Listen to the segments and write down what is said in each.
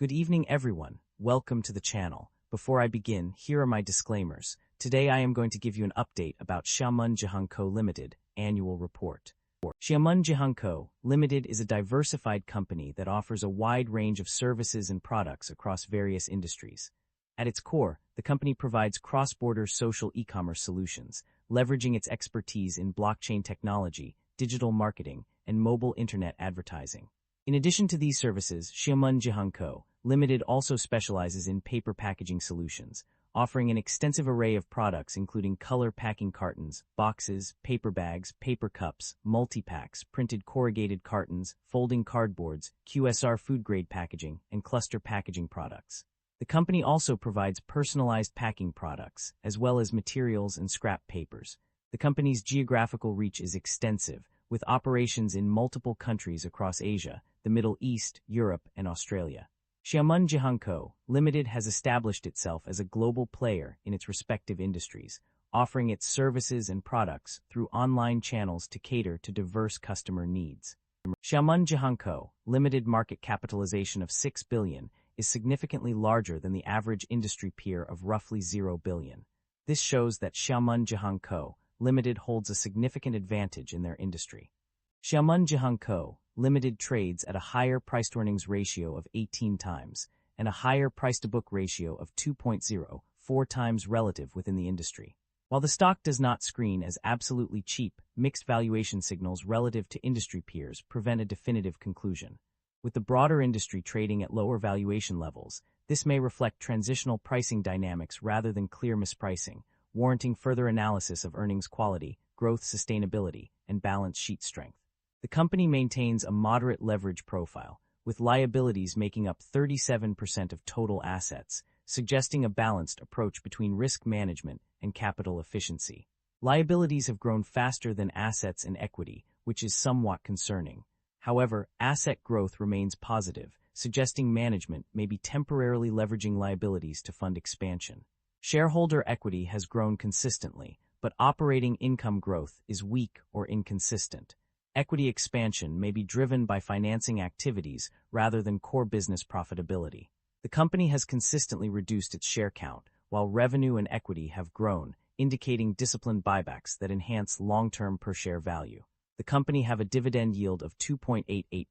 Good evening, everyone. Welcome to the channel. Before I begin, here are my disclaimers. Today I am going to give you an update about Xiamen Jihong Co Limited annual report. Xiamen Jihong Co Limited is a diversified company that offers a wide range of services and products across various industries. At its core, the company provides cross-border social e-commerce solutions, leveraging its expertise in blockchain technology, digital marketing, and mobile internet advertising. In addition to these services, Xiamen Jihong Co Limited also specializes in paper packaging solutions, offering an extensive array of products including color packing cartons, boxes, paper bags, paper cups, multi-packs, printed corrugated cartons, folding cardboards, QSR food-grade packaging, and cluster packaging products. The company also provides personalized packing products, as well as materials and scrap papers. The company's geographical reach is extensive, with operations in multiple countries across Asia, the Middle East, Europe, and Australia. Xiamen Jihong Co Limited has established itself as a global player in its respective industries, offering its services and products through online channels to cater to diverse customer needs. Xiamen Jihong Co Limited market capitalization of 6 billion is significantly larger than the average industry peer of roughly 0 billion. This shows that Xiamen Jihong Co Limited holds a significant advantage in their industry. Xiamen Jihong Co Limited trades at a higher price-to-earnings ratio of 18 times and a higher price-to-book ratio of 2.04 times relative within the industry. While the stock does not screen as absolutely cheap, mixed valuation signals relative to industry peers prevent a definitive conclusion. With the broader industry trading at lower valuation levels, this may reflect transitional pricing dynamics rather than clear mispricing, warranting further analysis of earnings quality, growth sustainability, and balance sheet strength. The company maintains a moderate leverage profile, with liabilities making up 37% of total assets, suggesting a balanced approach between risk management and capital efficiency. Liabilities have grown faster than assets and equity, which is somewhat concerning. However, asset growth remains positive, suggesting management may be temporarily leveraging liabilities to fund expansion. Shareholder equity has grown consistently, but operating income growth is weak or inconsistent. Equity expansion may be driven by financing activities rather than core business profitability. The company has consistently reduced its share count, while revenue and equity have grown, indicating disciplined buybacks that enhance long-term per-share value. The company have a dividend yield of 2.88%.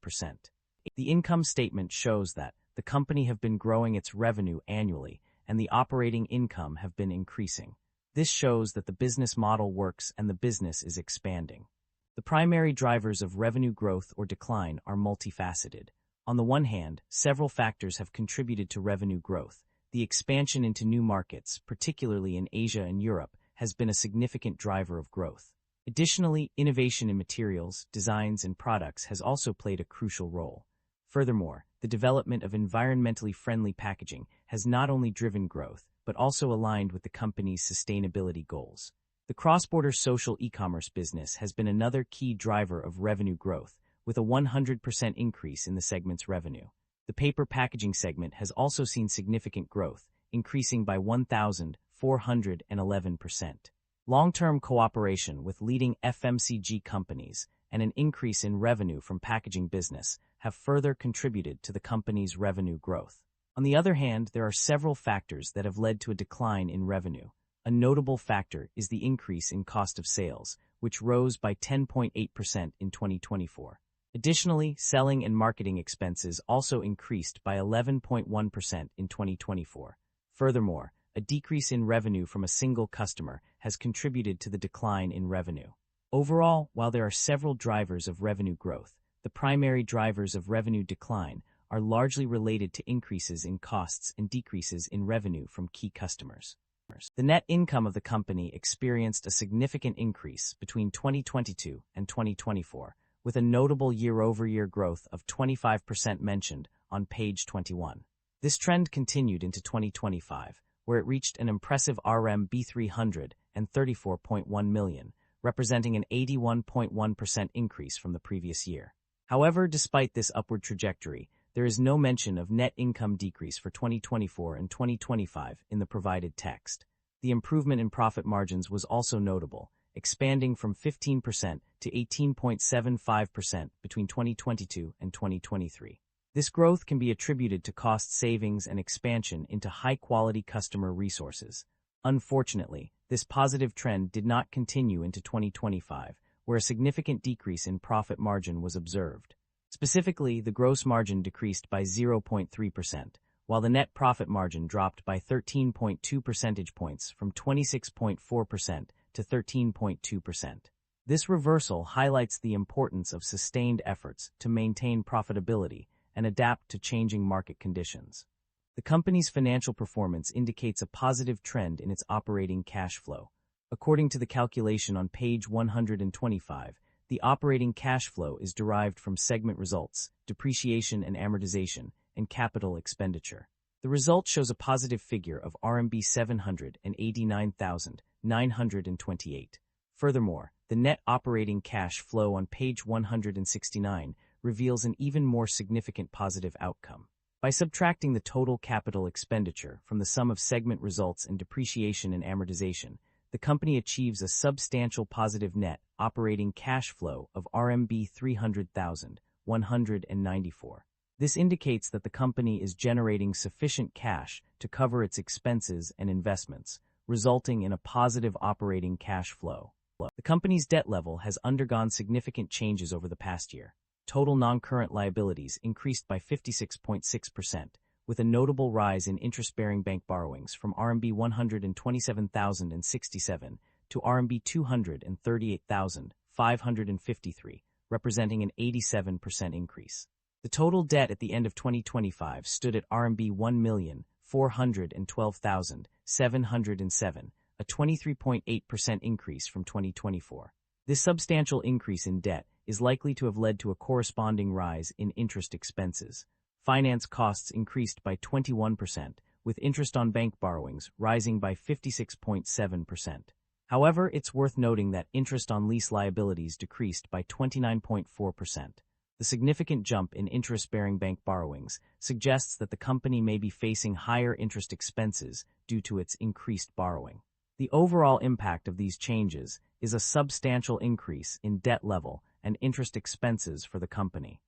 The income statement shows that the company have been growing its revenue annually, and the operating income have been increasing. This shows that the business model works and the business is expanding. The primary drivers of revenue growth or decline are multifaceted. On the one hand, several factors have contributed to revenue growth. The expansion into new markets, particularly in Asia and Europe, has been a significant driver of growth. Additionally, innovation in materials, designs, and products has also played a crucial role. Furthermore, the development of environmentally friendly packaging has not only driven growth, but also aligned with the company's sustainability goals. The cross-border social e-commerce business has been another key driver of revenue growth, with a 100% increase in the segment's revenue. The paper packaging segment has also seen significant growth, increasing by 1,411%. Long-term cooperation with leading FMCG companies and an increase in revenue from packaging business have further contributed to the company's revenue growth. On the other hand, there are several factors that have led to a decline in revenue. A notable factor is the increase in cost of sales, which rose by 10.8% in 2024. Additionally, selling and marketing expenses also increased by 11.1% in 2024. Furthermore, a decrease in revenue from a single customer has contributed to the decline in revenue. Overall, while there are several drivers of revenue growth, the primary drivers of revenue decline are largely related to increases in costs and decreases in revenue from key customers. The net income of the company experienced a significant increase between 2022 and 2024, with a notable year-over-year growth of 25% mentioned on page 21. This trend continued into 2025, where it reached an impressive RMB 334.1 million, representing an 81.1% increase from the previous year. However, despite this upward trajectory, there is no mention of net income decrease for 2024 and 2025 in the provided text. The improvement in profit margins was also notable, expanding from 15% to 18.75% between 2022 and 2023. This growth can be attributed to cost savings and expansion into high-quality customer resources. Unfortunately, this positive trend did not continue into 2025, where a significant decrease in profit margin was observed. Specifically, the gross margin decreased by 0.3%, while the net profit margin dropped by 13.2 percentage points from 26.4% to 13.2%. This reversal highlights the importance of sustained efforts to maintain profitability and adapt to changing market conditions. The company's financial performance indicates a positive trend in its operating cash flow. According to the calculation on page 125, the operating cash flow is derived from segment results, depreciation and amortization, and capital expenditure. The result shows a positive figure of RMB 789,928. Furthermore, the net operating cash flow on page 169 reveals an even more significant positive outcome. By subtracting the total capital expenditure from the sum of segment results and depreciation and amortization, the company achieves a substantial positive net operating cash flow of RMB 300,194. This indicates that the company is generating sufficient cash to cover its expenses and investments, resulting in a positive operating cash flow. The company's debt level has undergone significant changes over the past year. Total non-current liabilities increased by 56.6%, with a notable rise in interest-bearing bank borrowings from RMB 127,067 to RMB 238,553, representing an 87% increase. The total debt at the end of 2025 stood at RMB 1,412,707, a 23.8% increase from 2024. This substantial increase in debt is likely to have led to a corresponding rise in interest expenses. Finance costs increased by 21%, with interest on bank borrowings rising by 56.7%. However, it's worth noting that interest on lease liabilities decreased by 29.4%. The significant jump in interest-bearing bank borrowings suggests that the company may be facing higher interest expenses due to its increased borrowing. The overall impact of these changes is a substantial increase in debt level and interest expenses for the company.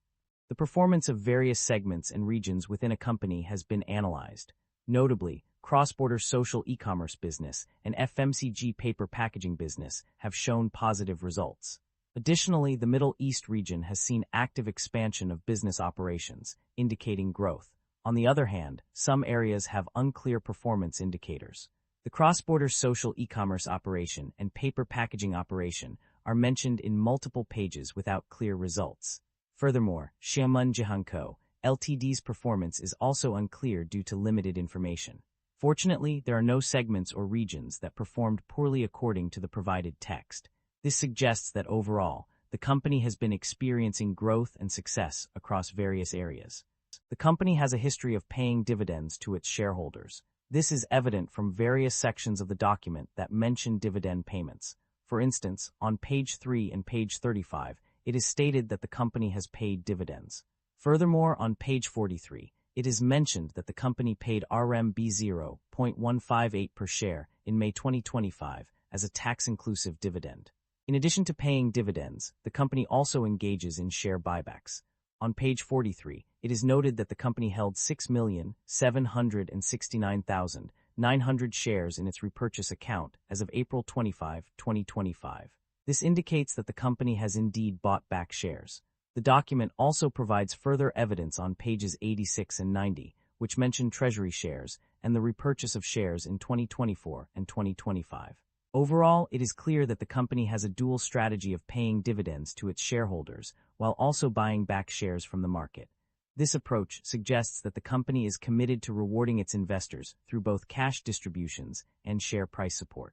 The performance of various segments and regions within a company has been analyzed. Notably, cross-border social e-commerce business and FMCG paper packaging business have shown positive results. Additionally, the Middle East region has seen active expansion of business operations, indicating growth. On the other hand, some areas have unclear performance indicators. The cross-border social e-commerce operation and paper packaging operation are mentioned in multiple pages without clear results. Furthermore, Xiamen Jihong Co. Ltd's performance is also unclear due to limited information. Fortunately, there are no segments or regions that performed poorly according to the provided text. This suggests that overall, the company has been experiencing growth and success across various areas. The company has a history of paying dividends to its shareholders. This is evident from various sections of the document that mention dividend payments. For instance, on page 3 and page 35, it is stated that the company has paid dividends. Furthermore, on page 43, it is mentioned that the company paid RMB 0.158 per share in May 2025 as a tax-inclusive dividend. In addition to paying dividends, the company also engages in share buybacks. On page 43, it is noted that the company held 6,769,900 shares in its repurchase account as of April 25, 2025. This indicates that the company has indeed bought back shares. The document also provides further evidence on pages 86 and 90, which mention treasury shares and the repurchase of shares in 2024 and 2025. Overall, it is clear that the company has a dual strategy of paying dividends to its shareholders while also buying back shares from the market. This approach suggests that the company is committed to rewarding its investors through both cash distributions and share price support.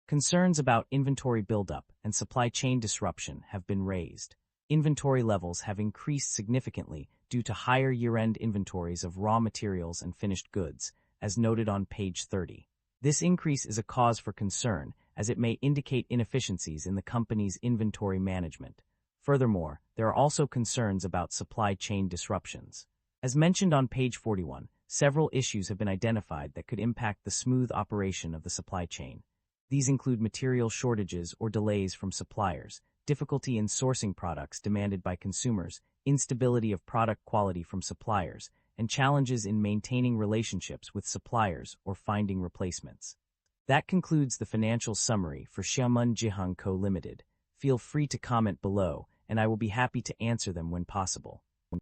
Concerns about inventory buildup and supply chain disruption have been raised. Inventory levels have increased significantly due to higher year-end inventories of raw materials and finished goods, as noted on page 30. This increase is a cause for concern, as it may indicate inefficiencies in the company's inventory management. Furthermore, there are also concerns about supply chain disruptions. As mentioned on page 41, several issues have been identified that could impact the smooth operation of the supply chain. These include material shortages or delays from suppliers, difficulty in sourcing products demanded by consumers, instability of product quality from suppliers, and challenges in maintaining relationships with suppliers or finding replacements. That concludes the financial summary for Xiamen Jihong Co. Limited. Feel free to comment below, and I will be happy to answer them when possible.